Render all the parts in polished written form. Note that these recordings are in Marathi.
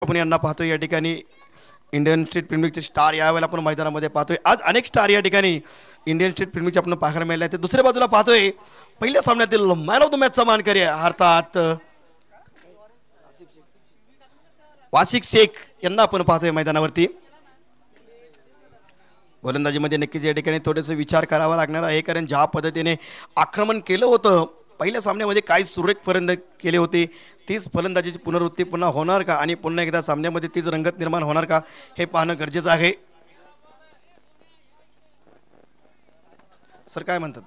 आपण यांना पाहतोय या ठिकाणी इंडियन स्टेट प्रीमियर लीगचे स्टार यावेळेला आपण मैदानामध्ये पाहतोय. आज अनेक स्टार या ठिकाणी इंडियन स्टेट प्रीमियर लीगचे आपण पाहायला मिळाले आहेत. दुसऱ्या बाजूला पाहतोय पहिल्या सामन्यातील मॅन ऑफ द मॅचचा मानकरी अर्थात वासिक शेख यांना आपण पाहतोय मैदानावरती. गोलंदाजीमध्ये नक्कीच या ठिकाणी थोडेसे विचार करावा लागणार आहे, कारण ज्या पद्धतीने आक्रमण केलं होतं पहिल्या सामन्यामध्ये काही सुरेख फलंदाजी केले होते, तीच फलंदाजीची पुनरावृत्ती पुन्हा होणार का आणि पुन्हा एकदा सामन्यामध्ये तीच रंगत निर्माण होणार का हे पाहणं गरजेचं आहे. सर काय म्हणतात?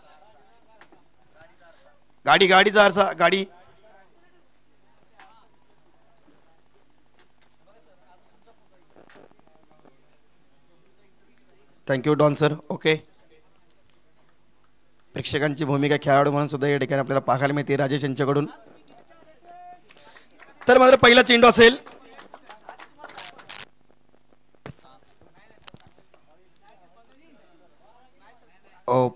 गाडीचा अर्थ गाडी थँक्यू डॉन सर. ओके, प्रेक्षकांची भूमिका खेळाडू म्हणून सुद्धा या ठिकाणी आपल्याला पाहायला मिळते राजेश यांच्याकडून. तर मात्र पहिला चेंडू असेल.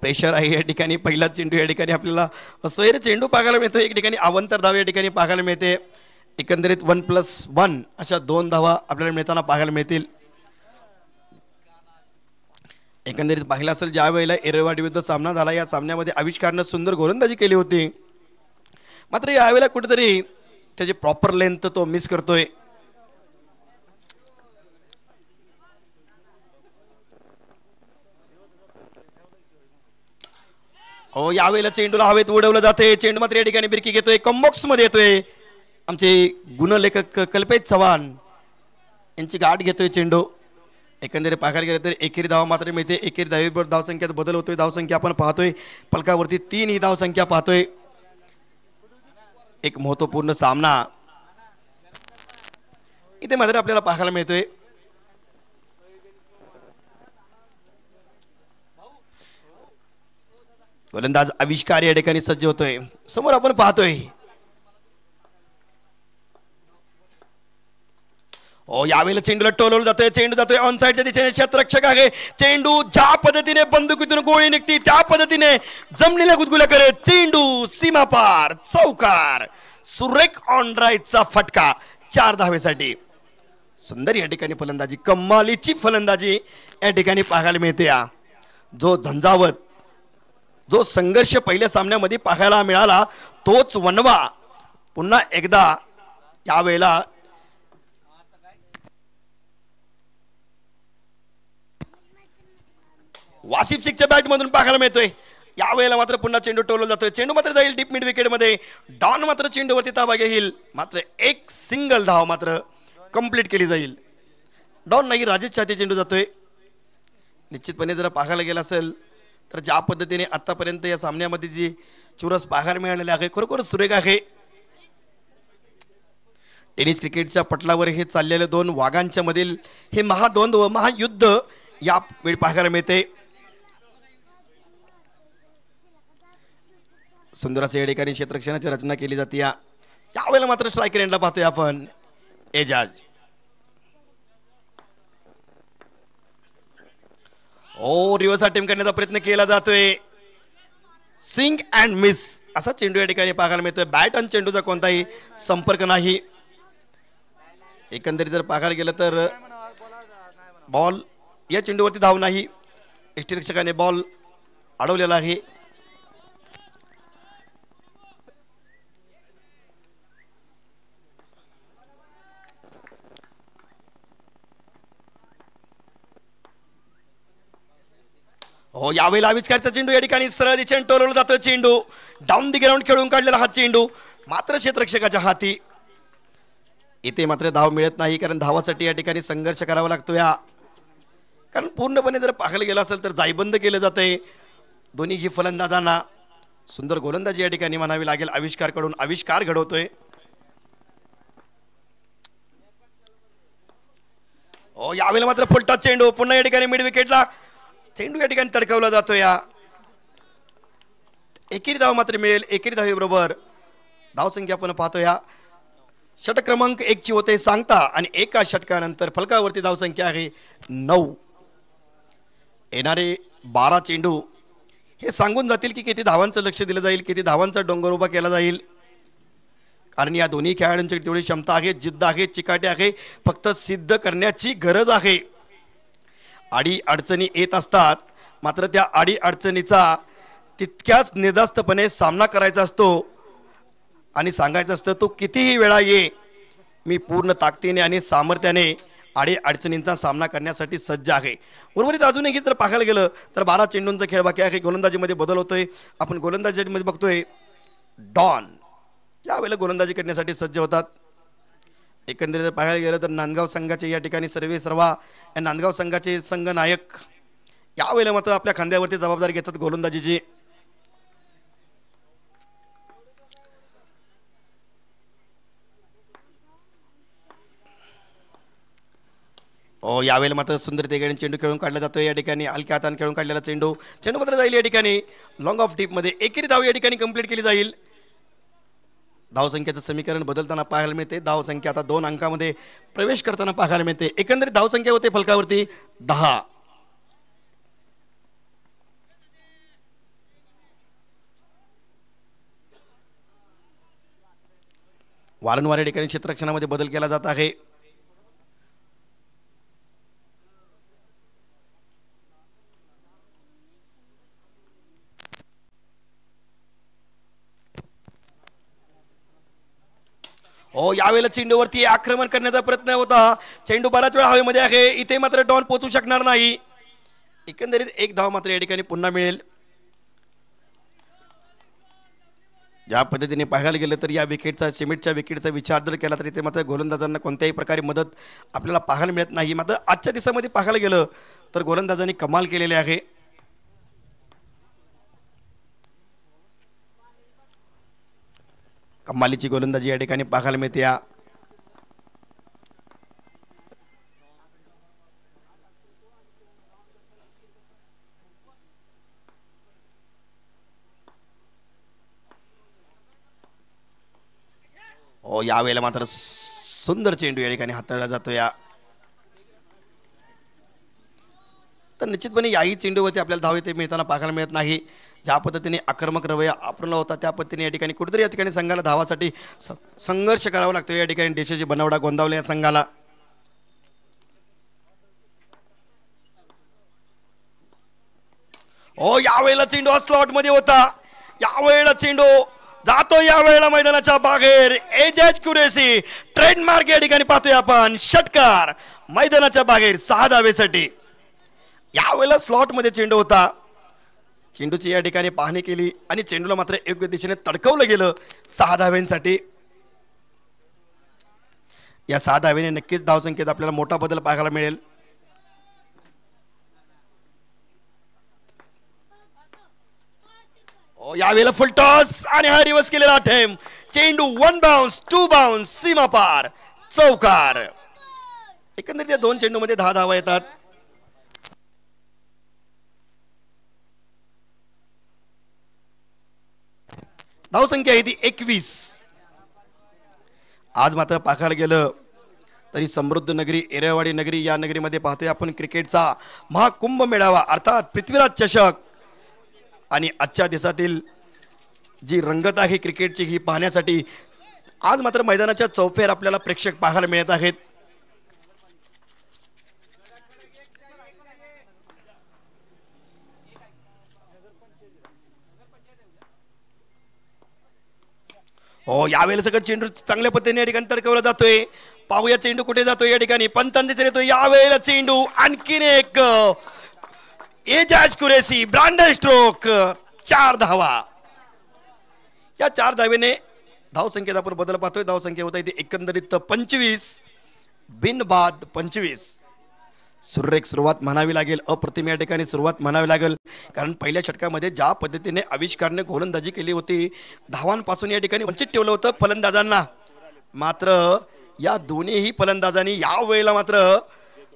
प्रेशर आहे या ठिकाणी. पहिला चेंडू या ठिकाणी आपल्याला सोयरे चेंडू पाहायला मिळतो. एक ठिकाणी अवंतर धाव या ठिकाणी पाहायला मिळते. एकंदरीत 1+1 अशा 2 धावा आपल्याला मिळताना पाहायला मिळतील. एकंदरीत पाहिलं असेल ज्या वेळेला एरेवाडी विरुद्ध सामना झाला, या सामन्यामध्ये आविष्कारनं सुंदर गोलंदाजी केली होती, मात्र यावेळेला कुठेतरी त्याची प्रॉपर लेंथ तो मिस करतोय. हो, यावेळेला चेंडूला हवेत उडवलं जाते. चेंडू मात्र या ठिकाणी बिरकी घेतोय, कॉम्बॉक्स मध्ये येतोय. आमचे गुणलेखक कल्पेश चव्हाण यांची गाठ घेतोय चेंडू. एकंदरीत पाहायला गेलं तर एकेरी धावा मात्र मिळते. एकेरी धावेबरोबर धावसंख्यात बदल होतोय. धावसंख्या आपण पाहतोय फलकावरती 3 ही धावसंख्या पाहतोय. एक महत्वपूर्ण सामना इथे मात्र आपल्याला पाहायला मिळतोय. गोलंदाज आविष्कार या ठिकाणी सज्ज होतोय. समोर आपण पाहतोय यावेळेला चेंडूला टोलवलं जातोय. चेंडू जातोय ऑन साइडच्या दिशेने. क्षेत्ररक्षक आहे. चेंडू ज्या पद्धतीने बंदुकीतून गोळी निघती त्या पद्धतीने जमिनीला गुदगुल्या करत चेंडू सीमा पार चौकार. सुरेख ऑन ड्राईव्हचा फटका 4 धावेसाठी. सुंदर या ठिकाणी फलंदाजी, कमालीची फलंदाजी या ठिकाणी पाहायला मिळते. जो झंझावत, जो संघर्ष पहिल्या सामन्यामध्ये पाहायला मिळाला तोच वणवा पुन्हा एकदा यावेळेला वासिफ शेखच्या बॅट मधून पाहायला मिळतोय. यावेळेला मात्र पुन्हा चेंडू टोलवला जातोय. चेंडू मात्र जाईल डीप मिड विकेट मध्ये. डॉन मात्र चेंडूवरती ताबा घेईल. मात्र एक सिंगल धाव मात्र कंप्लीट केली जाईल. डॉन नाही, राजेश छाती चेंडू जातोय. निश्चितपणे जर पाहायला गेला असेल तर ज्या पद्धतीने आतापर्यंत या सामन्यामध्ये जी चुरस पाहायला मिळालेली आहे खरोखर सुरेख आहे. टेनिस क्रिकेटच्या पटलावर हे चाललेले 2 वाघांच्या मधील हे महाद्वंद्व, महायुद्ध या वेळी पाहायला मिळते. सुंदर असे या ठिकाणी क्षेत्ररक्षणाची रचना केली जाते. यावेळेला मात्र स्ट्रायकर एंडला पाहतोय आपण एजाज. रिव्हर्स अटेम्प्ट करण्याचा प्रयत्न केला जातोय. स्विंग अँड मिस असा चेंडू या ठिकाणी पाहायला मिळतोय. बॅट आणि चेंडूचा कोणताही संपर्क नाही. एकंदरीत जर पाहायला गेलं तर बॉल या चेंडूवरती धाव नाही. यष्टिरक्षकाने बॉल अडवलेला आहे. यावेळेला आविष्कारचा चेंडू या ठिकाणी सरळ दिशेने टोलवला जातोय. चेंडू डाऊन दी ग्राउंड खेळून काढलेला हा चेंडू मात्र क्षेत्ररक्षकाच्या हाती. इथे मात्र धाव मिळत नाही, कारण धावासाठी या ठिकाणी संघर्ष करावा लागतो. कारण पूर्णपणे जर पाहायला गेलं असेल तर जाईबंद केलं जातंय दोन्ही फलंदाजांना. सुंदर गोलंदाजी या ठिकाणी म्हणावी लागेल आविष्कारकडून. आविष्कार घडवतोय. यावेळेला मात्र फुलटा चेंडू पुन्हा या ठिकाणी मिड विकेटला चेंडू या ठिकाणी तडकवला जातोय. एकेरी धाव मात्र मिळेल. एकेरी धावेबरोबर धावसंख्या आपण पाहतोय षटक क्रमांक 1 ची होते सांगता आणि एका षटकानंतर फलकावरती धावसंख्या आहे 9. येणारे 12 चेंडू हे सांगून जातील की किती धावांचं लक्ष दिलं जाईल, किती धावांचा डोंगर उभा केला जाईल. कारण या दोन्ही खेळाडूंची तेवढी क्षमता आहे, जिद्द आहे, चिकाटी आहे, फक्त सिद्ध करण्याची गरज आहे. अडी अडचणी येत असतात, मात्र त्या अडी अडचणीचा तितक्याच निर्धास्तपणे सामना करायचा असतो आणि सांगायचं असतं तू कितीही वेळा ये, मी पूर्ण ताकदीने आणि सामर्थ्याने अडी अडचणींचा सामना करण्यासाठी सज्ज आहे. उर्वरित अजूनही जर पाहायला गेलं तर 12 चेंडूंचा खेळ बाकी आहे. गोलंदाजीमध्ये बदल होतोय. आपण गोलंदाजीमध्ये बघतोय डॉन यावेळेला गोलंदाजी करण्यासाठी सज्ज होतात. एकंदरीत पाहायला गेलं तर नांदगाव संघाचे या ठिकाणी सर्वे सर्वा या नांदगाव संघाचे संघनायक यावेळेला मात्र आपल्या खांद्यावरती जबाबदारी घेतात गोलंदाजीची. यावेळेला मात्र सुंदर तेगाने चेंडू खेळून काढला जातो. या ठिकाणी हलक्या हाताने खेळून काढलेला चेंडू मात्र जाईल या ठिकाणी लॉंग ऑफ डीप मध्ये. एकेरी धाव या ठिकाणी कंप्लीट केली जाईल. धावसंख्येचं समीकरण बदलताना पाहायला मिळते. धावसंख्या आता 2 अंकामध्ये प्रवेश करताना पाहायला मिळते. एकंदरीत धावसंख्या होते फलकावरती 10. वारंवार या ठिकाणी क्षेत्ररक्षणामध्ये बदल केला जात आहे. यावेळेला चेंडूवरती आक्रमण करण्याचा प्रयत्न होता. चेंडू बराच वेळ हवेमध्ये आहे. इथे मात्र डॉन पोहोचू शकणार नाही. एकंदरीत 1 धाव मात्र या ठिकाणी पुन्हा मिळेल. ज्या पद्धतीने पाहायला गेलं तर या विकेटचा सिमेंटच्या विकेटचा विचार जर केला तर इथे मात्र गोलंदाजांना कोणत्याही प्रकारे मदत आपल्याला पाहायला मिळत नाही. मात्र आजच्या दिवसामध्ये पाहायला गेलं तर गोलंदाजांनी कमाल केलेली आहे. कमालीची गोलंदाजी या ठिकाणी पाहायला मिळते. यावेळेला मात्र सुंदर चेंडू या ठिकाणी हाताळला जातो. तर निश्चितपणे याही चेंडूवरती आपल्याला धाव येते मिळताना पाहायला मिळत नाही. ज्या पद्धतीने आक्रमक रवैया आपला होता त्या पद्धतीने या ठिकाणी कुठेतरी या ठिकाणी संघाला धावासाठी संघर्ष करावा लागतो. या ठिकाणी देशाची बनवडा गोंदावल्या या संघाला. यावेळेला चेंडू स्लॉट मध्ये होता. यावेळेला चेंडू जातो यावेळेला मैदानाच्या बाहेर. एजाज कुरेशी ट्रेडमार्क या ठिकाणी पाहतोय आपण. षटकार मैदानाच्या बाहेर 6 धावेसाठी. यावेळेला स्लॉट मध्ये चेंडू होता. चेंडूची या ठिकाणी पाहणी केली आणि चेंडूला मात्र योग्य दिशेने तडकवलं गेलं 6 धाव्यांसाठी. या 6 धावेने नक्कीच धावसंख्येत आपल्याला मोठा बदल पाहायला मिळेल. यावेळेला फुल टॉस आणि हा रिव्हर्स केलेला अटेम्प्ट. चेंडू 1 बाउन्स 2 बाउन्स सीमा पार चौकार. एकंदरीत या 2 चेंडू मध्ये 10 धावा येतात. धावसंख्या आहे ती 21. आज मात्र पाहायला गेलं तरी समृद्ध नगरी एरेवाडी नगरी या नगरीमध्ये पाहतोय आपण क्रिकेटचा महाकुंभ मेळावा अर्थात पृथ्वीराज चषक. आणि आजच्या दिवसातील जी रंगत आहे क्रिकेटची ही पाहण्यासाठी आज मात्र मैदानाच्या चौफेर आपल्याला प्रेक्षक पाहायला मिळत आहेत. यावेळेला सगळं चेंडू चांगल्या पद्धतीने या ठिकाणी तडकवला जातोय. पाहूया चेंडू कुठे जातोय. या ठिकाणी पंतांचे येतो. यावेळेला चेंडू आणखीन एक एजाज कुरेशी ब्रांडर स्ट्रोक 4 धावा. या 4 धावेने धावसंख्येत आपण बदल पाहतोय. धावसंख्या होता इथे एकंदरीत 25 बिनबाद 25. सुरेख सुरुवात म्हणावी लागेल. अप्रतिम या ठिकाणी सुरुवात म्हणावी लागेल. कारण पहिल्या षटकामध्ये ज्या पद्धतीने आविष्कारने गोलंदाजी केली होती धावांपासून या ठिकाणी वंचित ठेवलं होतं फलंदाजांना. मात्र या दोन्हीही फलंदाजांनी या वेळेला मात्र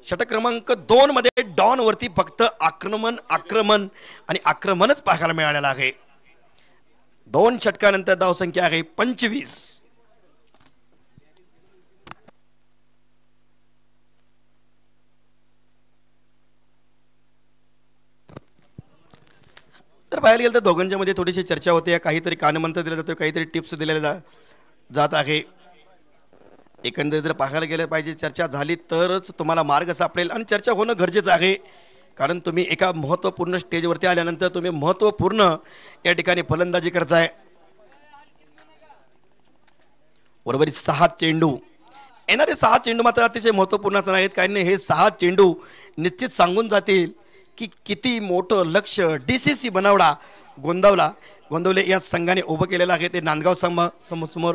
षटक क्रमांक 2 मध्ये डॉन वरती फक्त आक्रमण आणि आक्रमणच पाहायला मिळालेलं आहे. 2 षटकानंतर धावसंख्या आहे 25. तर पाहायला गेलं तर दोघांच्या मध्ये थोडीशी चर्चा होते. काहीतरी कानमंत्र दिलं जातं, काहीतरी टिप्स दिलेल्या जातात. जात आहे. एकंदरीत जर पाहायला गेलं पाहिजे, चर्चा झाली तरच तुम्हाला मार्ग सापडेल आणि चर्चा होणं गरजेचं आहे. कारण तुम्ही एका महत्त्वपूर्ण स्टेजवरती आल्यानंतर तुम्ही महत्त्वपूर्ण या ठिकाणी फलंदाजी करताय. बरोबर 6 चेंडू येणारे 6 चेंडू मात्र अतिशय महत्त्वपूर्ण आहेत, कारण हे 6 चेंडू निश्चित सांगून जातील की किती मोठं लक्ष DCC बनावडा गोंदवले या संघाने उभं केलेलं आहे ते नांदगाव समोर.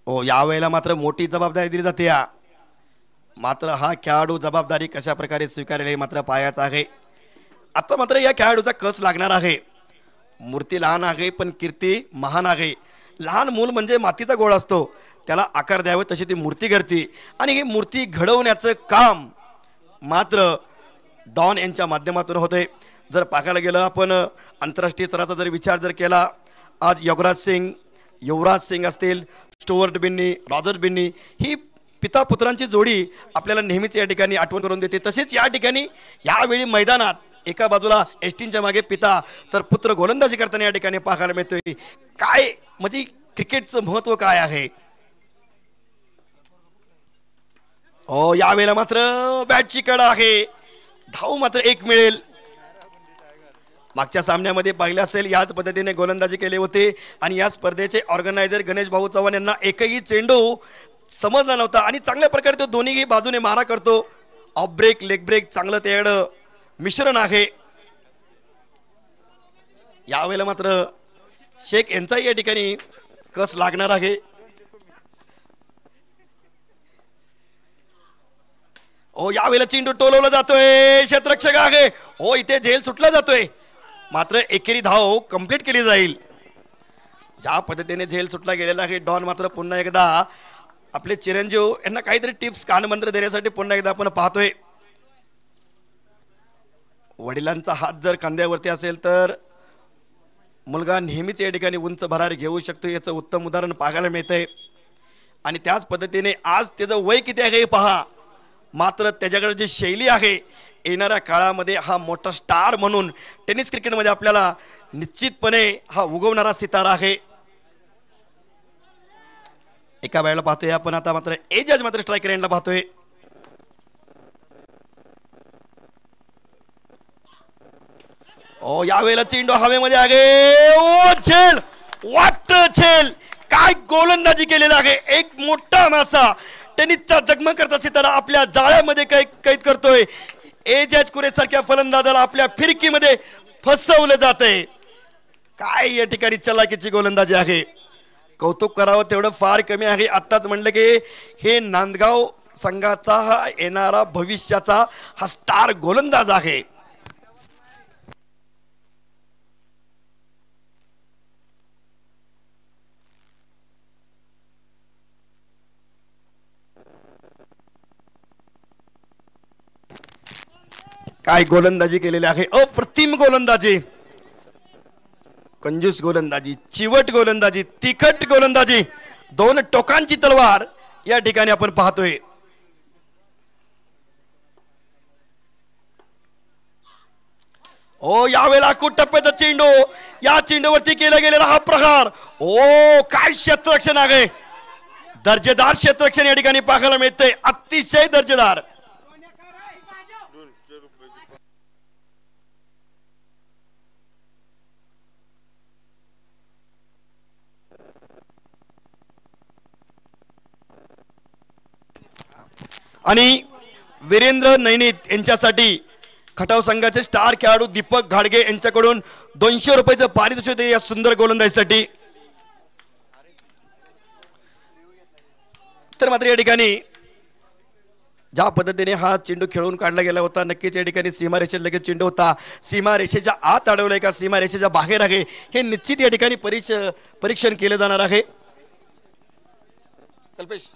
हो, यावेळेला मात्र मोठी जबाबदारी दिली जाते. मात्र हा खेळाडू जबाबदारी कशा प्रकारे स्वीकारेल हे मात्र पाहायचं आहे. आता मात्र या खेळाडूचा कस लागणार आहे. मूर्ती लहान आहे पण कीर्ती महान आहे. लहान मूल म्हणजे मातीचा गोळा असतो, त्याला आकार द्यावे तशी ती मूर्ती घडती आणि ही मूर्ती घडवण्याचं काम मात्र डॉन यांच्या माध्यमातून होते. जर पाहायला गेलं आपण आंतरराष्ट्रीय स्तराचा जर विचार जर केला, आज युवराज सिंग असतील, स्टुअर्ट बिन्नी, रॉजर बिन्नी, ही पिता पुत्रांची जोडी आपल्याला नेहमीच या ठिकाणी आठवण करून देते. तसेच या ठिकाणी यावेळी मैदानात एका बाजूला एस्टिनच्या मागे पिता तर पुत्र गोलंदाजी करताना या ठिकाणी पाहायला मिळतोय. काय म्हणजे क्रिकेटचं महत्व काय आहे. हो, यावेळेला मात्र बॅटची कड आहे, धाव मात्र 1 मिळेल. मागच्या सामन्यामध्ये पाहिलं असेल याच पद्धतीने गोलंदाजी केले होते आणि या स्पर्धेचे ऑर्गनायझर गणेश भाऊ चव्हाण यांना एकही चेंडू समजला नव्हता आणि चांगल्या प्रकारे तो दोन्ही बाजूने मारा करतो. ऑफ ब्रेक, लेग ब्रेक चांगलं त्याकडं मिश्रण आहे. यावेळेला मात्र शेख यांचाही या ठिकाणी कस लागणार आहे. हो, यावेळेला चेंडू टोलवला जातोय, क्षेत्ररक्षक आहे. हो, इथे झेल सुटला जातोय, मात्र एकेरी धाव कंप्लीट केली जाईल. ज्या पद्धतीने झेल सुटला गेलेला आहे, डॉन मात्र पुन्हा एकदा आपले चिरंजीव यांना काहीतरी टिप्स कानमंत्र देण्यासाठी पुन्हा एकदा आपण पाहतोय. वडिलांचा हात जर खांद्यावरती असेल तर मुलगा नेहमीच या ठिकाणी उंच भरारी घेऊ शकतो, याचं उत्तम उदाहरण पाहायला मिळतंय. आणि त्याच पद्धतीने आज त्याचं वय किती आहे हे पहा, मात्र त्याच्याकडे जी शैली आहे, येणाऱ्या काळामध्ये हा मोठा स्टार म्हणून टेनिस क्रिकेटमध्ये आपल्याला निश्चितपणे हा उगवणारा सितारा आहे. एका वेळेला पाहतोय आपण आता मात्र एजाज मात्र स्ट्रायकर एंडला पाहतोय. ओ, यावेळेला चेंडू हवेमध्ये आहे. ओ झेल, वाट झेल, काय गोलंदाजी केलेला आहे. एक मोठा मासा टेनिसचा जगमग करता सितारा आपल्या जाळ्यामध्ये कैद करतोय. एजाज कुरेश सारख्या फलंदाजाला आपल्या फिरकीमध्ये फसवलं जातंय. काय या ठिकाणी चलाकीची गोलंदाजी आहे. कौतुक करावं तेवढं फार कमी आहे. आत्ताच म्हणलं की हे नांदगाव संघाचा हा येणारा भविष्याचा हा स्टार गोलंदाज आहे. काय गोलंदाजी केलेली आहे, अप्रतिम गोलंदाजी, कंजूस गोलंदाजी, चिवट गोलंदाजी, तिखट गोलंदाजी, 2 टोकांची तलवार या ठिकाणी आपण पाहतोय. ओ, यावेळेला टप्प्याचा चेंडू, या चेंडूवरती केला गेलेला हा प्रहार. ओ, काय क्षेत्ररक्षण आहे, दर्जेदार क्षेत्ररक्षण या ठिकाणी पाहायला मिळतंय, अतिशय दर्जेदार. आणि वीरेंद्र नैनित यांच्यासाठी खटाव संघाचे स्टार खेळाडू दीपक घाडगे यांच्याकडून 200 रुपयाचं पारितोषिक या सुंदर गोलंदाजीसाठी. तर मात्र या ठिकाणी ज्या पद्धतीने हा चेंडू खेळून काढला गेला होता, नक्कीच या ठिकाणी सीमारेषेत लगेच चेंडू होता, सीमारेषेच्या आत अडवलाय का सीमारेषेच्या बाहेर आहे हे निश्चित या ठिकाणी परीक्षण केलं जाणार आहे. कल्पेश,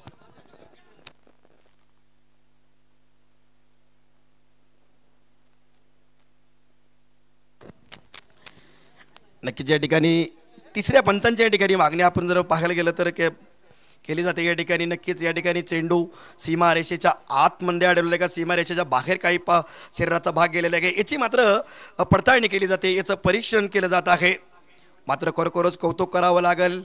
नक्कीच या ठिकाणी तिसऱ्या पंचांच्या ठिकाणी मागणी आपण जर पाहायला गेलं तर केली जाते या ठिकाणी. नक्कीच या ठिकाणी चेंडू सीमारेषेच्या आतमध्ये आढळलेला आहे का सीमारेषेच्या बाहेर काही शरीराचा भाग गेलेला आहे याची मात्र पडताळणी केली जाते, याचं परीक्षण केलं जात आहे. मात्र खरोखरच कौतुक करावं लागेल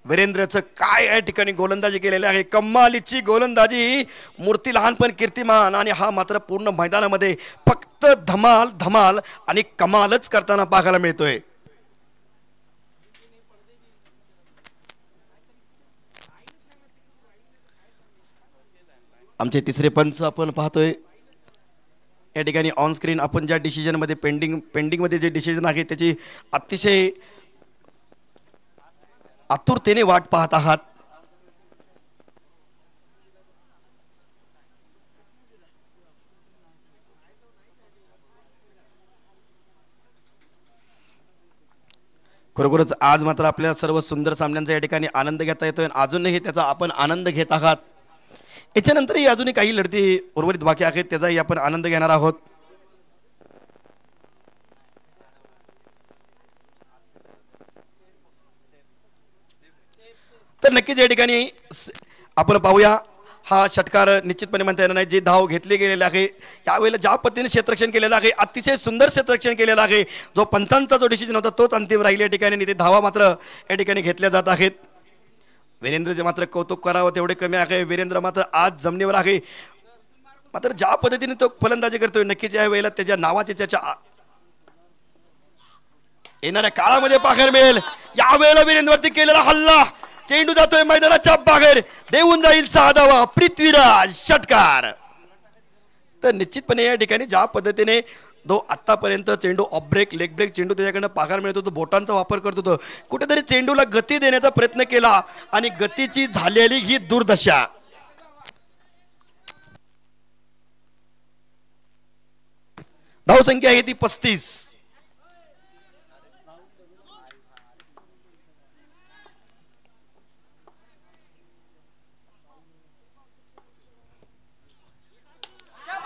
वीरेंद्रचं, काय या ठिकाणी गोलंदाजी केलेली आहे, कमालीची गोलंदाजी. मूर्ती लहानपण कीर्तिमान, आणि हा मात्र पूर्ण मैदानामध्ये फक्त धमाल धमाल आणि कमालच करताना पाहायला मिळतोय. आमचे तिसरे पंच आपण पाहतोय या ठिकाणी ऑन स्क्रीन. आपण ज्या डिसिजनमध्ये पेंडिंगमध्ये जे डिसिजन आहे त्याची अतिशय आतुरतेने वाट पाहत आहात. खरोखरच आज मात्र आपल्या सर्व सुंदर सामन्यांचा या ठिकाणी आनंद घेता येतोय, अजूनही त्याचा आपण आनंद घेत आहात. याच्यानंतरही अजूनही काही लढती उर्वरित बाकी आहेत, त्याचाही आपण आनंद घेणार आहोत. तर नक्कीच या ठिकाणी आपण पाहूया. हा षटकार निश्चितपणे म्हणता येणार नाही. जे धाव घेतले गेलेले आहे यावेळेला ज्या पद्धतीने क्षेत्ररक्षण केलेलं आहे, अतिशय सुंदर क्षेत्ररक्षण केलेलं आहे. जो पंचांचा जो डिसिजन होता तोच अंतिम राहील या ठिकाणी. ते धावा मात्र या ठिकाणी घेतल्या जात आहेत. वीरेंद्रचे मात्र कौतुक करावं तेवढे कमी आहे. वीरेंद्र मात्र आज जमिनीवर आहे. मात्र ज्या पद्धतीने तो फलंदाजी करतोय नक्कीच या वेळेला त्याच्या नावाचे त्याच्या येणाऱ्या काळामध्ये पाहायला मिळेल. यावेळेला वीरेंद्रवरती केलेला हल्ला, चेंडू जातोय मैदानाच्या बाहेर, देऊन जाईल 6 धावा पृथ्वीराज षटकार. तर निश्चितपणे या ठिकाणी ज्या पद्धतीने जो आतापर्यंत चेंडू ऑफ ब्रेक लेग ब्रेक चेंडू त्याच्याकडनं पाहायला मिळत होतो, बोटांचा वापर करत होतो, कुठेतरी चेंडूला गती देण्याचा प्रयत्न केला आणि गतीची झालेली ही दुर्दशा. धावसंख्या आहे ती 35.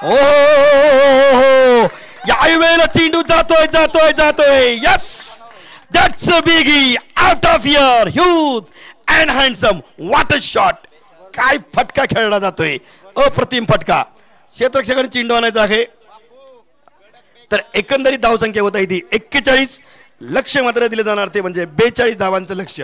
ओ याही वेळेला चेंडू जातोय जातोय जातोय. Yes, that's a biggie out of here, huge and handsome. What a shot. काय फटका खेळला जातोय, अप्रतिम फटका. क्षेत्ररक्षकाने चेंडू आणायचा आहे. तर एकंदरीत धावसंख्या होत आहे ती 41. लक्ष मात्र दिले जाणार ते म्हणजे 42 धावांचं लक्ष.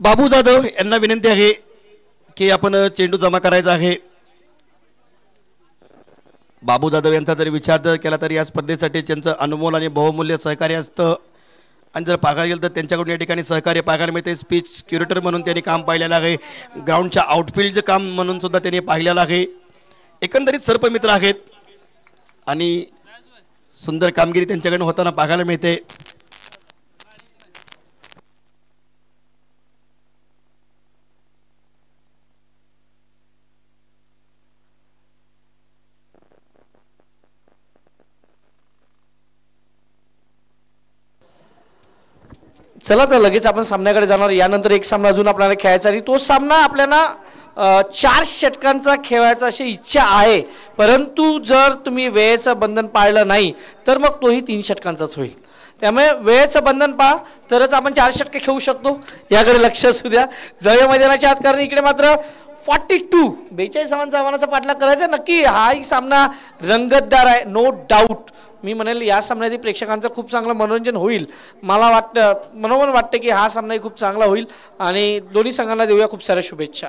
बाबू जाधव यांना विनंती आहे की आपण चेंडू जमा करायचा आहे. बाबू जाधव यांचा जरी विचार जर केला तर या स्पर्धेसाठी त्यांचं अनमोल आणि बहुमूल्य सहकार्य असतं, आणि जर पाहायला गेलं तर त्यांच्याकडून या ठिकाणी सहकार्य पाहायला मिळते. स्पीच क्युरेटर म्हणून त्यांनी काम पाहिलेलं आहे, ग्राउंडच्या आउटफील्डचं काम म्हणून सुद्धा त्यांनी पाहिलेलं आहे. एकंदरीत सर्पमित्र आहेत आणि सुंदर कामगिरी त्यांच्याकडून होताना पाहायला मिळते. चला तर लगेच आपण सामन्याकडे जाणार. यानंतर एक सामना अजून आपल्याला खेळायचा आणि तो सामना आपल्याला 4 षटकांचा खेळायचा अशी इच्छा आहे, परंतु जर तुम्ही वेळेचं बंधन पाळलं नाही तर मग तोही 3 षटकांचाच होईल. त्यामुळे वेळेचं बंधन पाळा तरच आपण 4 षटके खेळू शकतो, याकडे लक्ष असू द्या. जय मैदानाच्या आत, कारण इकडे मात्र 42 धावांचा आव्हानाचा पाठलाग करायचा. नक्की हाही सामना रंगतदार आहे, नो डाऊट. मी म्हणेल या सामन्यातील प्रेक्षकांचं खूप चांगलं मनोरंजन होईल. मला मनोमन वाटतं की हा सामनाही खूप चांगला होईल आणि दोन्ही संघांना देऊया खूप साऱ्या शुभेच्छा.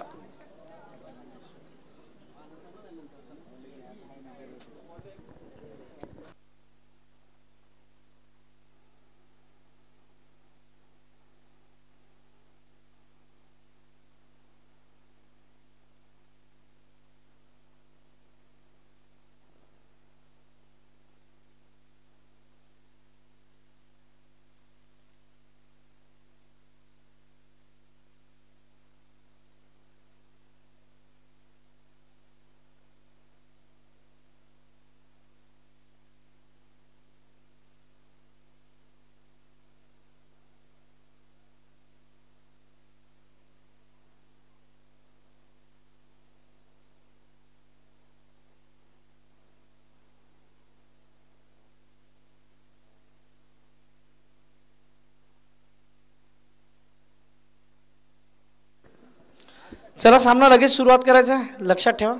चला सामना लगेच सुरुवात करायचा आहे, लक्षात ठेवा.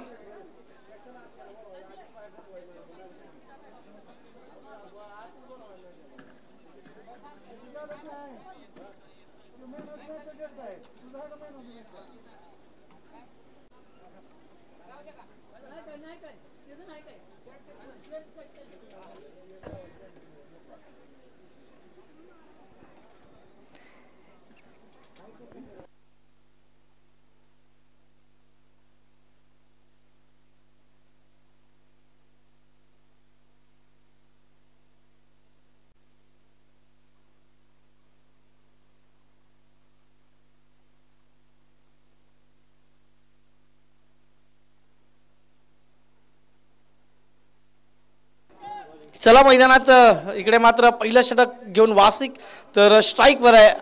चला मैदानात इकडे मात्र पहिलं षटक घेऊन वासिक, तर स्ट्राईकवर आहे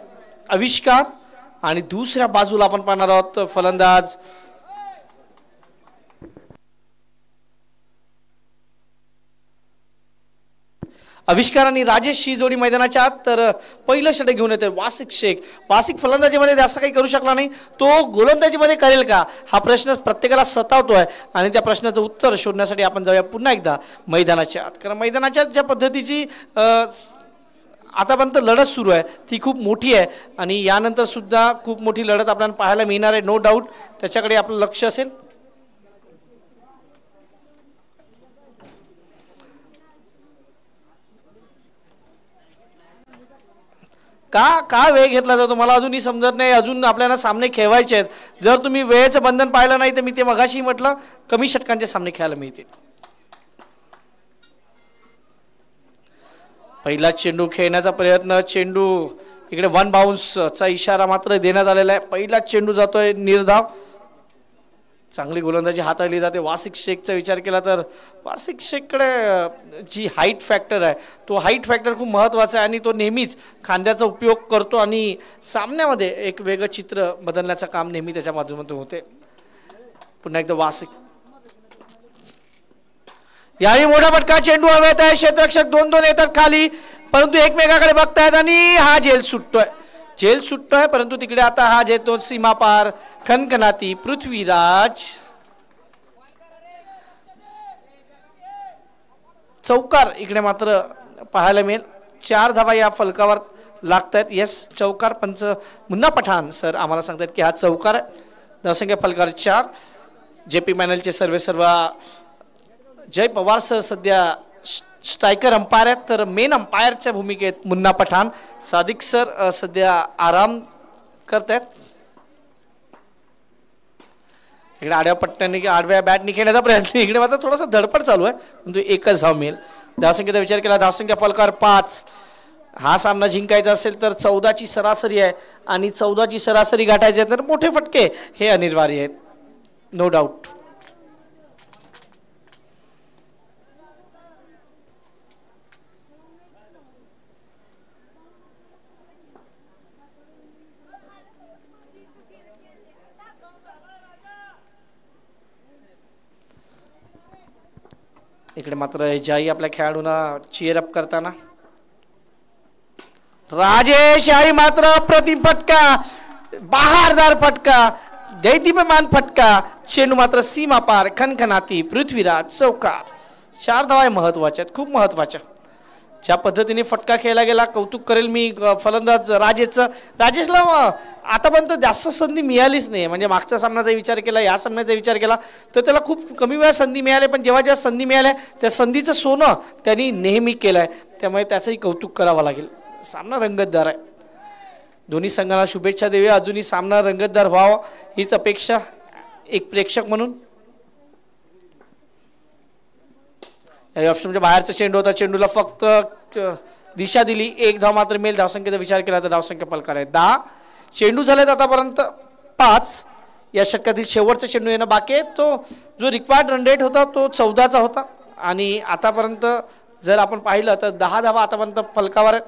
आविष्कार आणि दुसऱ्या बाजूला आपण पाहणार आहोत फलंदाज आविष्कार आणि राजेश ही जोडी मैदानाच्या आत. तर पहिलं षटक घेऊन येते वासिक शेख. वासिक फलंदाजीमध्ये जास्त काही करू शकला नाही, तो गोलंदाजीमध्ये करेल का हा प्रश्न प्रत्येकाला सतावतोय आणि त्या प्रश्नाचं उत्तर शोधण्यासाठी आपण जाऊया पुन्हा एकदा मैदानाच्या आत. कारण मैदानाच्या ज्या पद्धतीची आतापर्यंत लढत सुरू आहे ती खूप मोठी आहे आणि यानंतर सुद्धा खूप मोठी लढत आपल्याला पाहायला मिळणार आहे, नो डाऊट. त्याच्याकडे आपलं लक्ष असेल. का वेळ घेतला जातो मला अजूनही समजत नाही. अजून आपल्याला सामने खेळवायचे आहेत. जर तुम्ही वेळेचं बंधन पाहिलं नाही तर मी ते मगाशी म्हटलं कमी षटकांचे सामने खेळायला मिळतील. पहिला चेंडू खेळण्याचा प्रयत्न, चेंडू इकडे वन बाउन्सचा इशारा मात्र देण्यात आलेला आहे. पहिला चेंडू जातोय निर्धाव. चांगली गोलंदाजी हाताळली जाते. वासिक शेखचा विचार केला तर वासिक शेखकडे जी हाईट फॅक्टर आहे तो हाईट फॅक्टर खूप महत्त्वाचा आहे आणि तो नेहमीच खांद्याचा उपयोग करतो आणि सामन्यामध्ये एक वेगळं चित्र बदलण्याचं काम नेहमी त्याच्या माध्यमातून होते. पुन्हा एकदा वासिक, याही मोठा फटका, चेंडू हवेत आहे. क्षेत्ररक्षक 2-2 येतात खाली, परंतु एकमेकाकडे बघतायत आणि हा झेल सुटतोय परंतु तिकडे आता हा जेतो सीमा पार. खनखनाती पृथ्वीराज, चौकार इकडे मात्र पाहायला मिळेल. 4 धावा या फलकावर लागतायत. येस, चौकार. पंच मुन्ना पठाण सर आम्हाला सांगतात की हा चौकार आहे. धावसंख्या फलकावर 4. जेपी पॅनलचे सर्व जय पवार सर सध्या स्ट्रायकर अंपायर आहेत, तर मेन अंपायरच्या भूमिकेत मुन्ना पठाण. सादिक सर सध्या आराम करतायत. इकडे आडव्या पट्ट्याने आडव्या बॅटने खेळण्याचा प्रयत्न, इकडे मात्र थोडासा धडपड चालू आहे परंतु एकच धाव मिळेल. धावसंख्येचा विचार केला, धावसंख्या फलकावर 5. हा सामना जिंकायचा असेल तर 14ची सरासरी आहे आणि 14ची सरासरी गाठायची आहे तर मोठे फटके हे अनिवार्य आहेत, नो डाऊट. इकडे मात्र जाई आपल्या खेळाडूंना चीअर अप करताना. राजेश आई मात्र अप्रतिम फटका, बहारदार फटका, दैदिप्यमान फटका. चेंडू मात्र सीमा पार. खनखनाती पृथ्वीराज, चौकार. 4 धावा महत्वाच्या आहेत, खूप महत्वाच्या. ज्या पद्धतीने फटका खेळला गेला कौतुक करेल मी फलंदाज राजेशचं. राजेशला आतापर्यंत जास्त संधी मिळालीच नाही, म्हणजे मागच्या सामन्याचा विचार केला, या सामन्याचा विचार केला तर त्याला खूप कमी वेळा संधी मिळाली, पण जेव्हा संधी मिळाल्या त्या संधीचं सोनं त्यांनी नेहमी केलं आहे, त्यामुळे त्याचंही कौतुक करावं लागेल. सामना रंगतदार आहे. दोन्ही संघाला शुभेच्छा देऊया. अजूनही सामना रंगतदार व्हावा हीच अपेक्षा एक प्रेक्षक म्हणून. ऑप्शनच्या बाहेरचा चेंडू होता, चेंडूला फक्त दिशा दिली. 1 धाव मात्र मिळेल. धावसंख्येचा विचार केला तर धावसंख्या फलकार आहे 10. चेंडू झालेत आतापर्यंत 5. या षटकातील शेवटचा चेंडू येणं बाकी आहे. तो जो रिक्वायर्ड रन रेट होता तो 14चा होता आणि आतापर्यंत जर आपण पाहिलं तर 10 धावा आतापर्यंत फलकावर आहेत.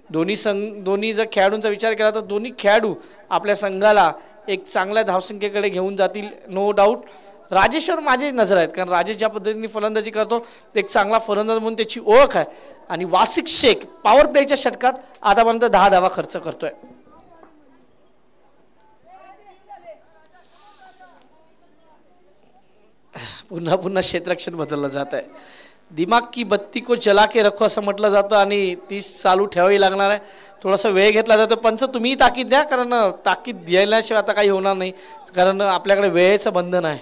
दोन्ही जर खेळाडूंचा विचार केला तर दोन्ही खेळाडू आपल्या संघाला एक चांगल्या धावसंख्येकडे घेऊन जातील, नो डाऊट. राजेशवर माझी नजर आहेत, कारण राजेश ज्या पद्धतीने फलंदाजी करतो एक चांगला फलंदाज म्हणून त्याची ओळख आहे. आणि वासिक शेख पॉवर प्लेच्या षटकात आतापर्यंत 10 धावा खर्च करतोय. पुन्हा पुन्हा क्षेत्ररक्षण बदललं जात आहे. दिमाग की बत्ती को जला के रखो असं म्हटलं जातं आणि ती चालू ठेवावी लागणार आहे. थोडासा वेळ घेतला जातो. पंच तुम्ही ताकीद द्या, कारण ताकीद द्यायल्याशिवाय आता काही होणार नाही, कारण आपल्याकडे वेळेचं बंधन आहे.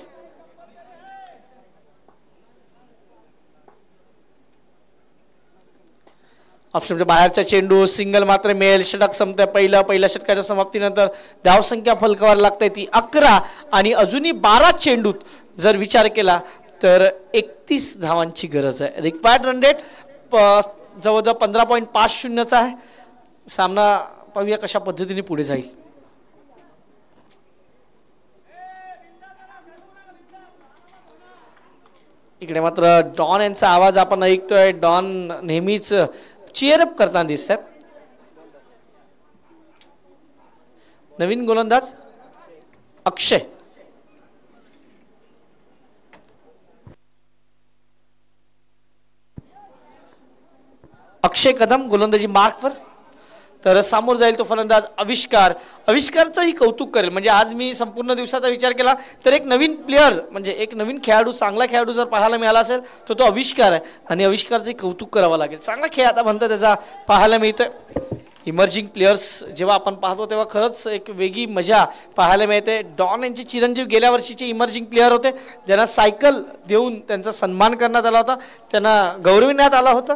ऑप्शनच्या बाहेरचा चेंडू सिंगल मात्र मिळेल. षटक संपतंय. पहिल्या षटकाच्या समाप्तीनंतर धावसंख्या फलकावर लागते ती 11 आणि अजूनही 12 चेंडूत जर विचार केला तर 31 धावांची गरज आहे. रिक्वायर्ड रन रेट जवळजवळ 15.50चा आहे. सामना पाहूया कशा पद्धतीने पुढे जाईल. इकडे मात्र डॉन यांचा आवाज आपण ऐकतोय. डॉन नेहमीच चीअरअप करताना दिसतात. नवीन गोलंदाज अक्षय. अक्षय कदम गोलंदाजी मार्कवर. तर समोर जाईल तो फलंदाज आविष्कार. आविष्कारचंही कौतुक करेल. म्हणजे आज मी संपूर्ण दिवसाचा विचार केला तर एक नवीन प्लेअर म्हणजे एक नवीन खेळाडू, चांगला खेळाडू जर पाहायला मिळाला असेल तर तो आविष्कार आहे आणि आविष्कारचंही कौतुक करावं लागेल. चांगला खेळ आता म्हणतं त्याचा पाहायला मिळतोय. इमर्जिंग प्लेयर्स जेव्हा आपण पाहतो तेव्हा खरंच एक वेगळी मजा पाहायला मिळते. डॉन यांचे चिरंजीव गेल्या वर्षीचे इमर्जिंग प्लेअर होते, ज्यांना सायकल देऊन त्यांचा सन्मान करण्यात आला होता, त्यांना गौरविण्यात आला होता.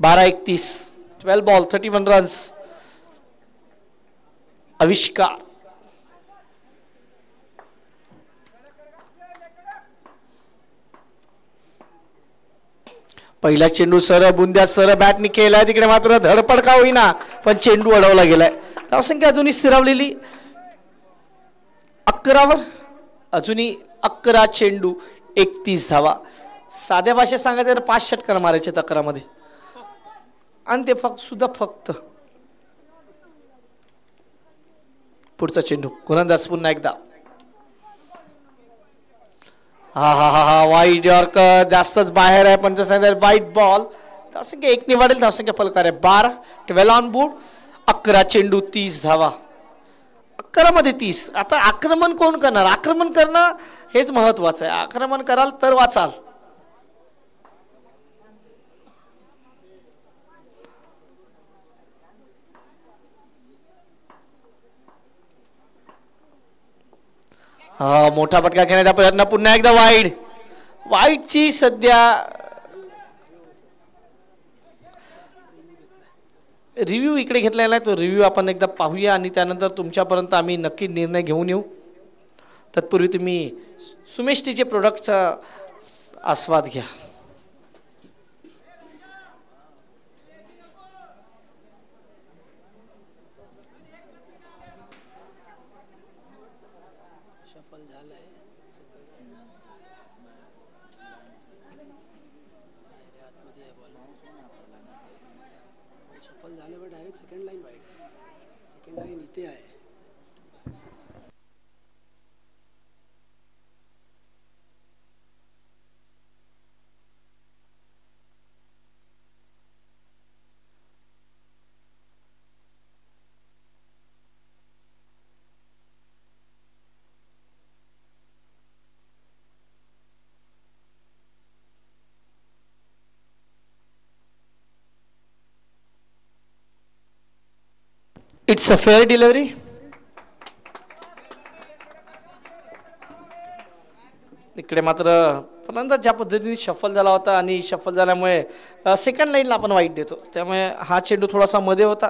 12-31, 12 बॉल 31 रन्स. आविष्कार. पहिला चेंडू सर बुंद्या सर बॅटनी केलाय. तिकडे मात्र धडपड का होईना पण चेंडू अडवला गेलाय. धावसंख्या अजूनही स्थिरावलेली 11वर. अजूनही 11 चेंडू 31 धावा. साध्या भाषेत सांगायचं तर 5 षटकार मारायचे 11 मध्ये आणि ते फक्त पुढचा चेंडू. गोलंदाज पुन्हा एकदा. हा वाईट यॉर्कर जास्तच बाहेर आहे. पंच वाईट बॉल. धावसंख्या 1 वाढेल. धावसंख्या फलकार आहे 12. 12 ऑन बोर्ड. 11 चेंडू 30 धावा. 11 मध्ये 30. आता आक्रमण कोण करणार? आक्रमण करणं हेच महत्वाचं आहे. आक्रमण कराल तर वाचाल. मोठा फटका घेण्याचा प्रयत्न. पुन्हा एकदा वाईटची सध्या रिव्ह्यू इकडे घेतलेला आहे. तो रिव्ह्यू आपण एकदा पाहूया आणि त्यानंतर तुमच्यापर्यंत आम्ही नक्की निर्णय घेऊन येऊ. तत्पूर्वी तुम्ही सुमेश टीचे प्रोडक्टचा आस्वाद घ्या. It's a fair delivery. इकडे मात्र फलंदाज ज्या पद्धतीने शफल झाला होता आणि शफल झाल्यामुळे सेकंड लाईनला आपण वाईट देतो, त्यामुळे हा चेंडू थोडासा मध्ये होता,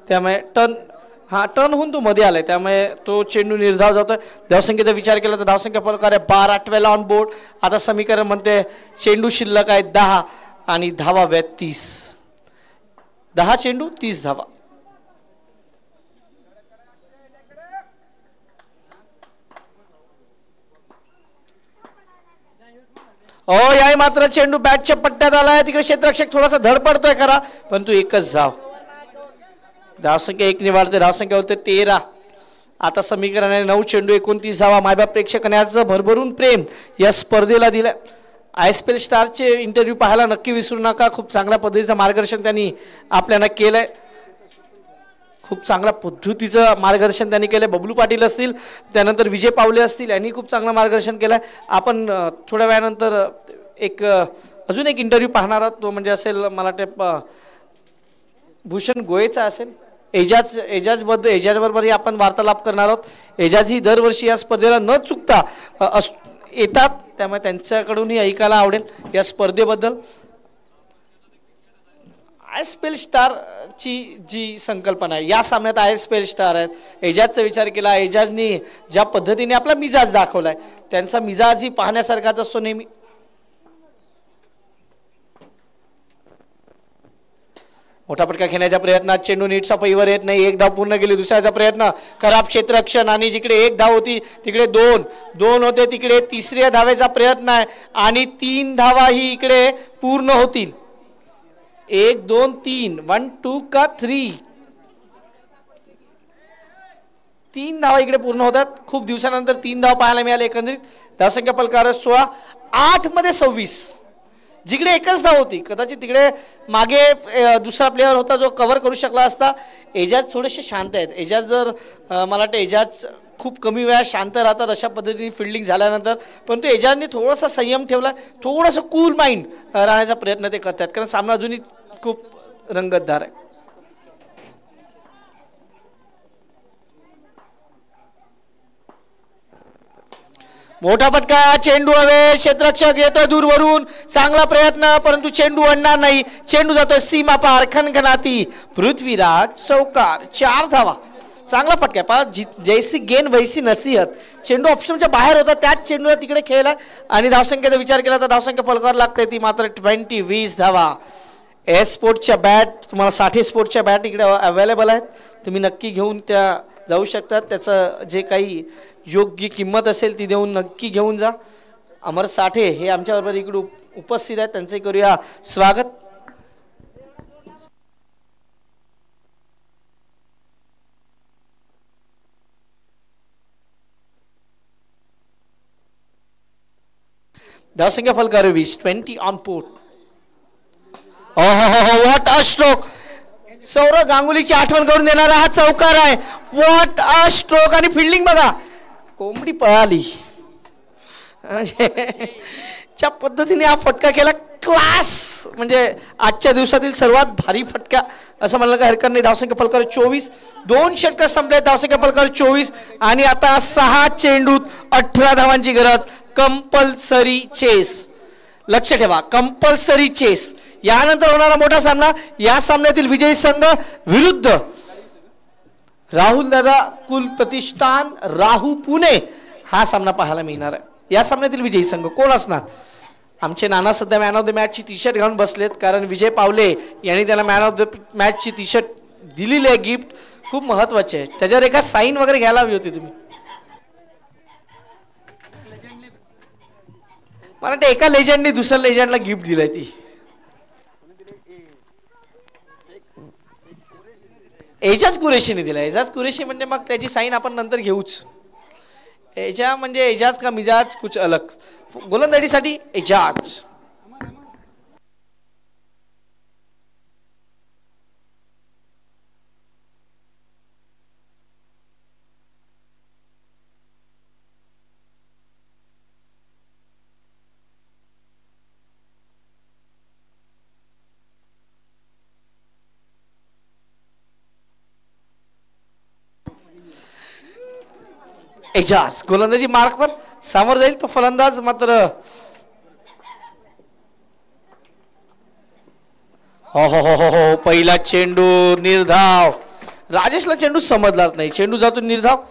त्यामुळे टर्न होऊन तो मध्ये आलाय, त्यामुळे तो चेंडू निर्धाव जातोय. धावसंख्येचा विचार केला तर धावसंख्या फलक आहे 12. 12 ऑन बोर्ड. आता समीकरण म्हणते चेंडू शिल्लक आहे 10 आणि धावा 30. 10 चेंडू 30 धावा. याही मात्र चेंडू बॅटच्या पट्ट्यात आलाय. तिकडे क्षेत्ररक्षक थोडासा धडपडतोय खरा, परंतु एकच धाव. धावसंख्या 1 निवाडते. धावसंख्या होते 13. आता समीकरणाने 9 चेंडू 29 धावा. मायबाप प्रेक्षकांचं भरभरून प्रेम या स्पर्धेला दिलं. ISPL स्टारचे इंटरव्ह्यू पाहायला नक्की विसरू नका. खूप चांगल्या पद्धतीचं मार्गदर्शन त्यांनी आपल्याला केलंय. खूप चांगल्या पद्धतीचं मार्गदर्शन त्यांनी केलं. बबलू पाटील असतील, त्यानंतर विजय पावले असतील, यांनी खूप चांगलं मार्गदर्शन केलं. आपण थोड्या वेळानंतर अजून एक इंटरव्ह्यू पाहणार आहोत. तो म्हणजे असेल मला वाटतं भूषण गोयेचा असेल. एजाजबरोबरही आपण वार्तालाप करणार आहोत. एजाज ही दरवर्षी या स्पर्धेला न चुकता येतात, त्यामुळे त्यांच्याकडूनही ऐकायला आवडेल या स्पर्धेबद्दल. आयएसपीएल स्टारची जी संकल्पना आहे, या सामन्यात आयएसपीएल स्टार आहेत. एजाजचा विचार केला. एजाजनी ज्या पद्धतीने आपला मिजाज दाखवलाय, त्यांचा मिजाजही पाहण्यासारखाच असतो नेहमी. मोठा फटका खेळण्याच्या प्रयत्नात चेंडू नीटचा पैवर येत नाही. एक धाव पूर्ण केली. दुसऱ्याचा प्रयत्न, खराब क्षेत्ररक्षण, आणि जिकडे एक धाव होती तिकडे दोन होते. तिकडे तिसऱ्या धावेचा प्रयत्न आहे आणि 3 धावा ही इकडे पूर्ण होतील. 1 2 3 1 2 का 3 धावा इकडे पूर्ण होतात. खूप दिवसानंतर 3 धाव पाहायला मिळाले. एकंदरीत धावसंख्या फलकावर 16, 8 मध्ये 26. जिकडे एकच धाव होती, कदाचित तिकडे मागे दुसरा प्लेअर होता जो कव्हर करू शकला असता. एजाज थोडेसे शांत आहेत. एजाज जर मला वाटतं एजाज खूप कमी वेळा शांत राहतात अशा पद्धतीने फिल्डिंग झाल्यानंतर, परंतु एजाजने थोडासा संयम ठेवला, थोडंसं कूल माइंड राहण्याचा प्रयत्न ते करतात, कारण सामना अजूनही खूप रंगतदार आहे. मोठा फटका, चेंडू हवे, क्षेत्ररक्षक येतोय दूरवरून, चांगला प्रयत्न, परंतु चेंडू अडणार नाही. चेंडू जातोय सीमा पार, खणखणाती, पृथ्वीराज चौकार, 4 धावा. चांगला फटका पहा, जैसी गेंद वैसी नसीहत. चेंडू ऑप्शनच्या बाहेर होता, त्याच चेंडूला तिकडे खेळला आणि धावसंख्येचा विचार केला तर धावसंख्या फलकावर लागते ती मात्र 20 धावा. एस स्पोर्ट्सच्या बॅट, तुम्हाला 60 स्पोर्ट्सच्या बॅट इकडे अवेलेबल आहेत, तुम्ही नक्की घेऊन त्या जाऊ शकतात. त्याचं जे काही योग्य किंमत असेल ती देऊन नक्की घेऊन जा. अमर साठे हे आमच्याबरोबर इकडे उपस्थित आहेत, त्यांचे करूया स्वागत. धावसंख्या फलकावर 20 on board. What a stroke. Sourav गांगुलीची आठवण करून देणारा हा चौकार आहे. What a stroke. आणि फिल्डिंग बघा, कोंबडी पळाली ज्या पद्धतीने हा फटका केला, क्लास. म्हणजे आजच्या दिवसातील सर्वात भारी फटका असं म्हणायला काही हरकत नाही. धावसंख्या फलकावर 24, 2 षटक संपले. धावसंख्या फलकावर 24 आणि आता 6 चेंडूत 18 धावांची गरज. कंपल्सरी चेस, लक्ष ठेवा, कंपल्सरी चेस. यानंतर होणारा मोठा सामना, या सामन्यातील विजयी संघ विरुद्ध राहुल दादा कुल प्रतिष्ठान राहू पुणे हा सामना पाहायला मिळणार आहे. या सामन्यातील विजयी संघ कोण असणार? आमचे नाना सध्या मॅन ऑफ द मॅचची टी शर्ट घालून बसलेत, कारण विजय पावले यांनी त्याला मॅन ऑफ द मॅचची टी शर्ट दिलेली आहे. गिफ्ट खूप महत्वाचे आहे, त्याच्यावर एका साईन वगैरे घ्यायला हवी होती तुम्ही. मला वाटतं एका लेजंडने दुसऱ्या लेजंडला गिफ्ट दिलाय ती. एजाज कुरेशीने दिला. एजाज कुरेशी म्हणजे मग त्याची साईन आपण नंतर घेऊच. एजा म्हणजे एजाज का मिजाज कुछ अलग. गोलंदाजीसाठी एजाज. एजाज गोलंदाजी मार्कवर समोर जाईल तो फलंदाज मात्र हो पहिला चेंडू निर्धाव. राजेशला चेंडू समजलाच नाही, चेंडू जातो निर्धाव.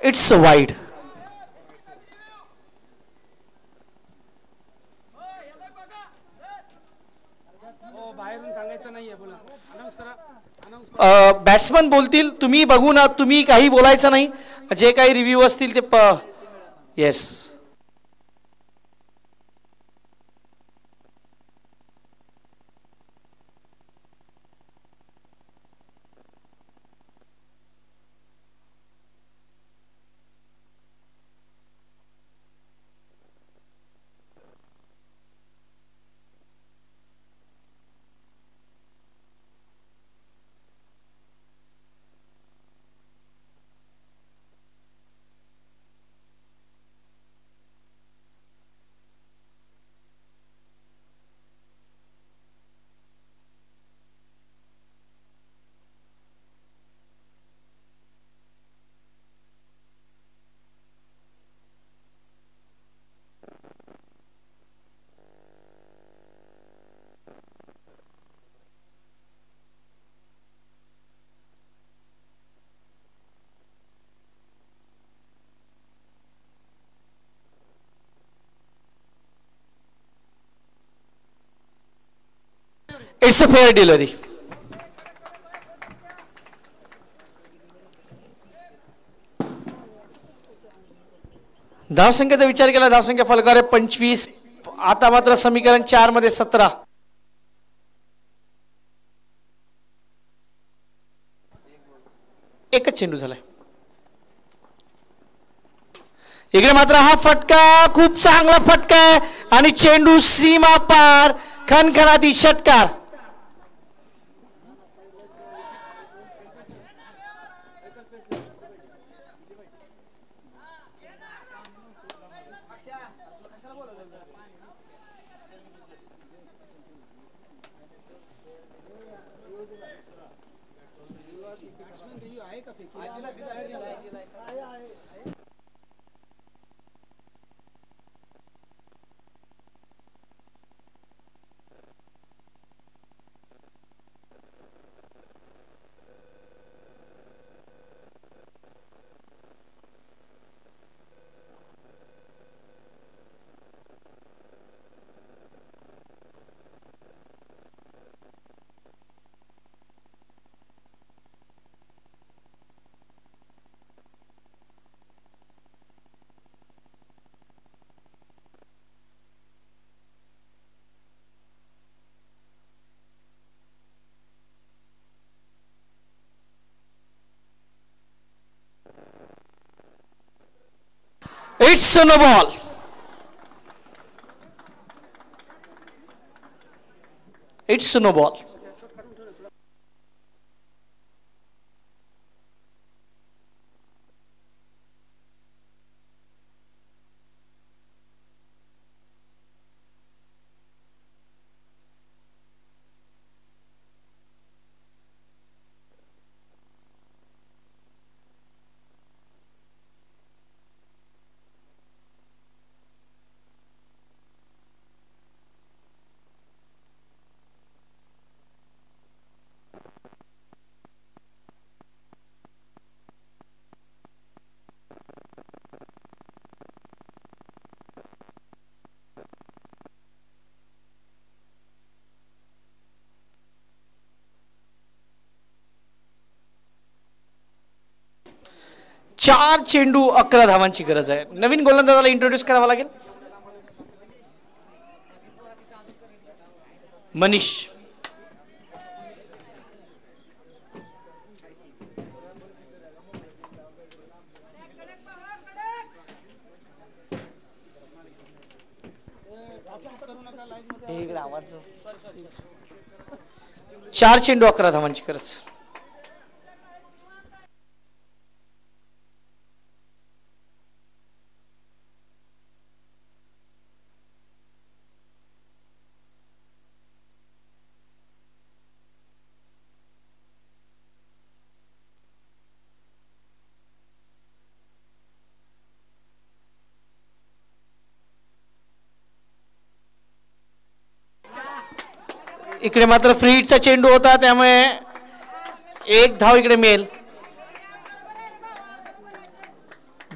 It's wide. बॅट्समन बोलतील, तुम्ही बघू ना, तुम्ही काही बोलायचं नाही. जे काही रिव्ह्यू असतील ते yes. It's a fair delivery. धावसंख्येचा विचार केला, धावसंख्या फलकावर आहे 25. आता मात्र समीकरण 4 मध्ये 17. एकच चेंडू झालाय. इकडे मात्र हा फटका, खूप चांगला फटका आहे आणि चेंडू सीमा पार, खणखणाती षटकार. It's a no ball. It's a no ball. चार चेंडू 11 धावांची गरज आहे. नवीन गोलंदाजाला इंट्रोड्यूस करावा लागेल. मनीष. चार चेंडू 11 धावांची गरज. इकडे मात्र फ्री हिटचा चेंडू होता, त्यामुळे एक धाव इकडे मिळेल.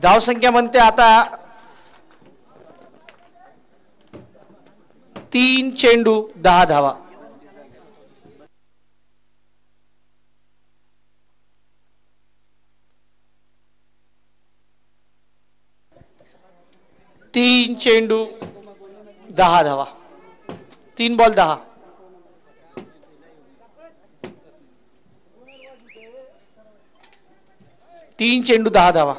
धाव संख्या म्हणते आता 3 चेंडू 10 धावा. तीन चेंडू 10 धावा. 3 बॉल 10. तीन चेंडू 10 धावा.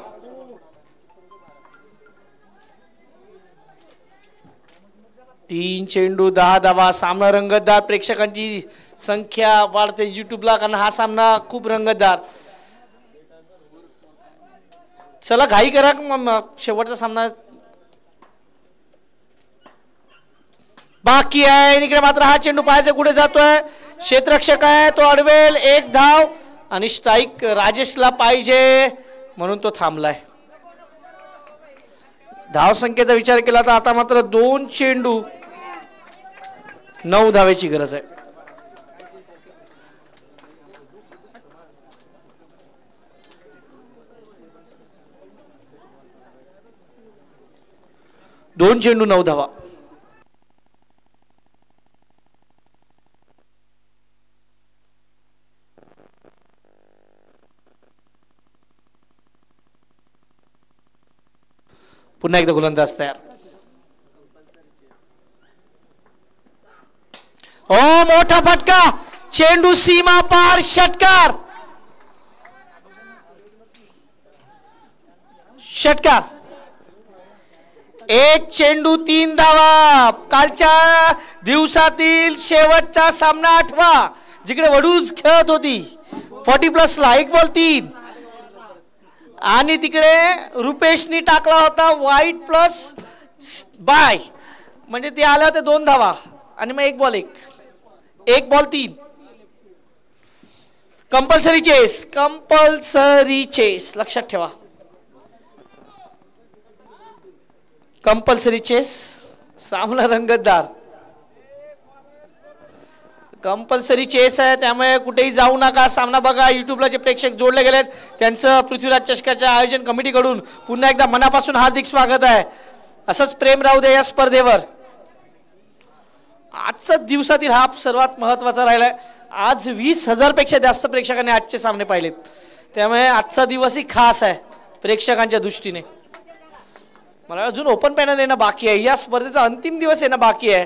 तीन चेंडू 10 धावा. सामना रंगतदार. प्रेक्षकांची संख्या वाढते युट्यूबला, कारण हा सामना खूप रंगतदार. चला घाई करा, शेवटचा सामना बाकी आहे. इकडे मात्र हा चेंडू पाहायचा कुठे जातोय. क्षेत्ररक्षक आहे तो अडवेल. एक धाव आणि स्ट्राइक राजेशला पाहिजे म्हणून तो थांबलाय. धाव संख्येचा विचार केला तर आता मात्र 2 चेंडू 9 धावेची गरज आहे. दोन 9 धावा. पुन्हा एकदा गोलंदाज तयार. हो मोठा फटका, चेंडू सीमा पार, षटकार. षटकार. एक चेंडू 3 धावा. कालच्या दिवसातील शेवटचा सामना 8वा, जिकडे वडूज खेळत होती 40+ ला 1 बॉल 3, आणि तिकडे रुपेशनी टाकला होता वाईट प्लस बाय, म्हणजे ते आले होते 2 धावा आणि मग 1 ball 1 ball 3. Compulsory chess, compulsory chess लक्षात ठेवा. कंपल्सरी चेस, सामना रंगतदार. कंपल्सरी चेस आहे, त्यामुळे कुठेही जाऊ नका. सामना बघा. युट्यूबला जे प्रेक्षक जोडले गेलेत त्यांचं पृथ्वीराज चषकाच्या आयोजन कमिटीकडून पुन्हा एकदा मनापासून हार्दिक स्वागत आहे. असंच प्रेम राहू दे या स्पर्धेवर. आजचा दिवसातील हा सर्वात महत्त्वाचा राहिलाय. आज 20,000 पेक्षा जास्त प्रेक्षकांनी आजचे सामने पाहिलेत, त्यामुळे आजचा दिवसही खास आहे प्रेक्षकांच्या दृष्टीने. मला अजून ओपन पॅनल येणं बाकी आहे. या स्पर्धेचा अंतिम दिवस येणं बाकी आहे.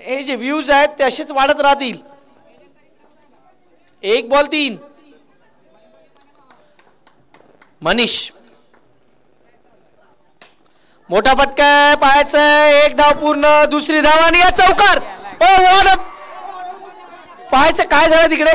हे जे व्ह्यूज आहेत ते असेच वाढत राहतील. 1 बॉल 3. मनीष मोठा फटका पाहायचा. 1 धाव पूर्ण, 2री धाव आणि या चौकार. पाहायचं काय झालं तिकडे.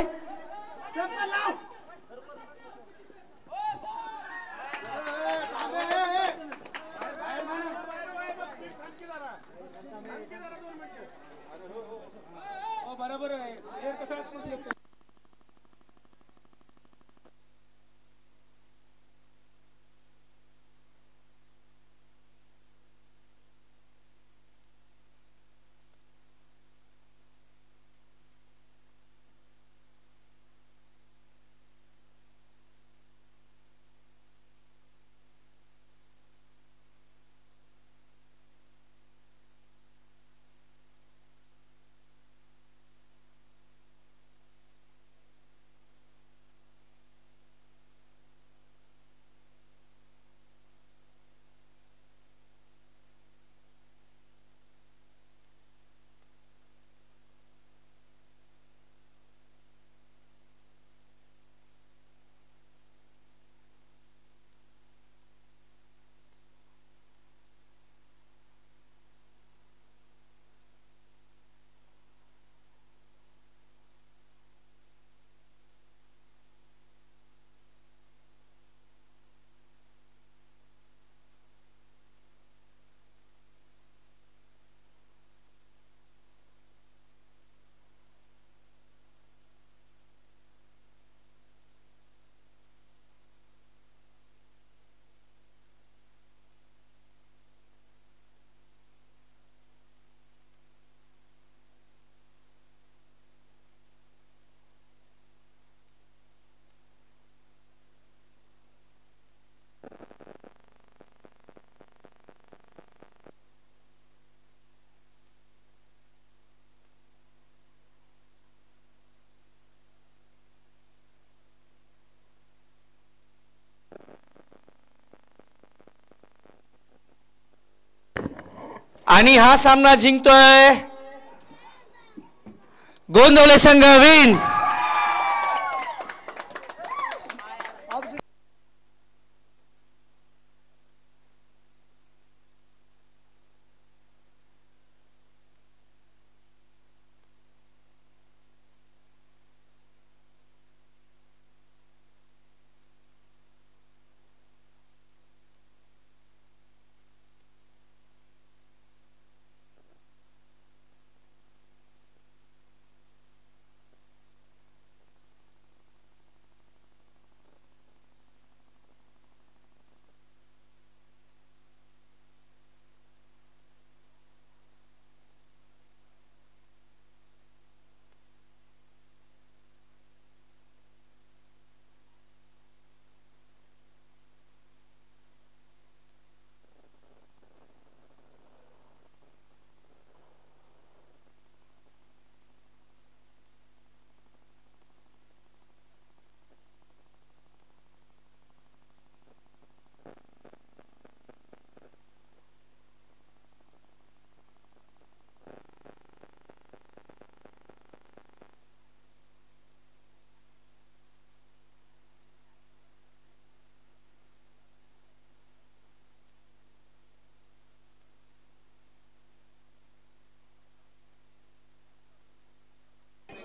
आणि हा सामना जिंकतोय गोंदवले संघ. Win.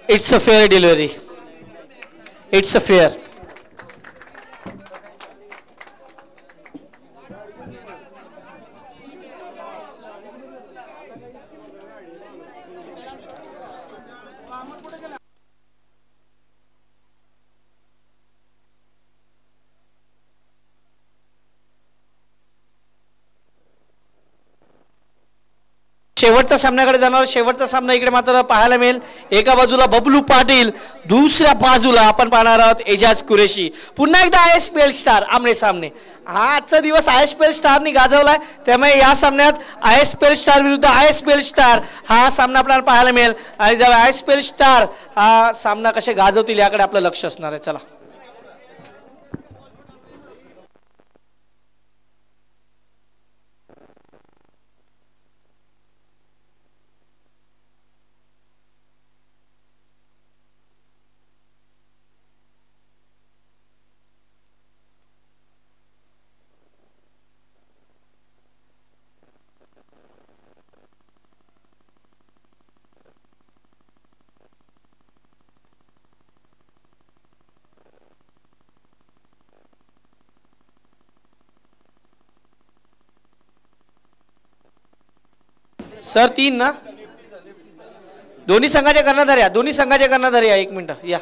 It's a fair delivery. It's a fair. शेवटच्या सामन्याकडे जाणार. शेवटचा सामना इकडे मात्र पाहायला मिळेल. एका बाजूला बबलू पाटील, दुसऱ्या बाजूला आपण पाहणार आहोत एजाज कुरेशी. पुन्हा एकदा ISPL स्टार आमने सामने. हा आजचा दिवस ISPL स्टारनी गाजवलाय, त्यामुळे या सामन्यात ISPL स्टार विरुद्ध ISPL स्टार हा सामना आपल्याला पाहायला मिळेल. आणि जेव्हा ISPL स्टार हा सामना कसे गाजवतील याकडे आपलं लक्ष असणार आहे. चला सर 3 ना. दोन्ही संघाचे कर्णधार या. दोन्ही संघाचे कर्णधार या. 1 मिनिट या.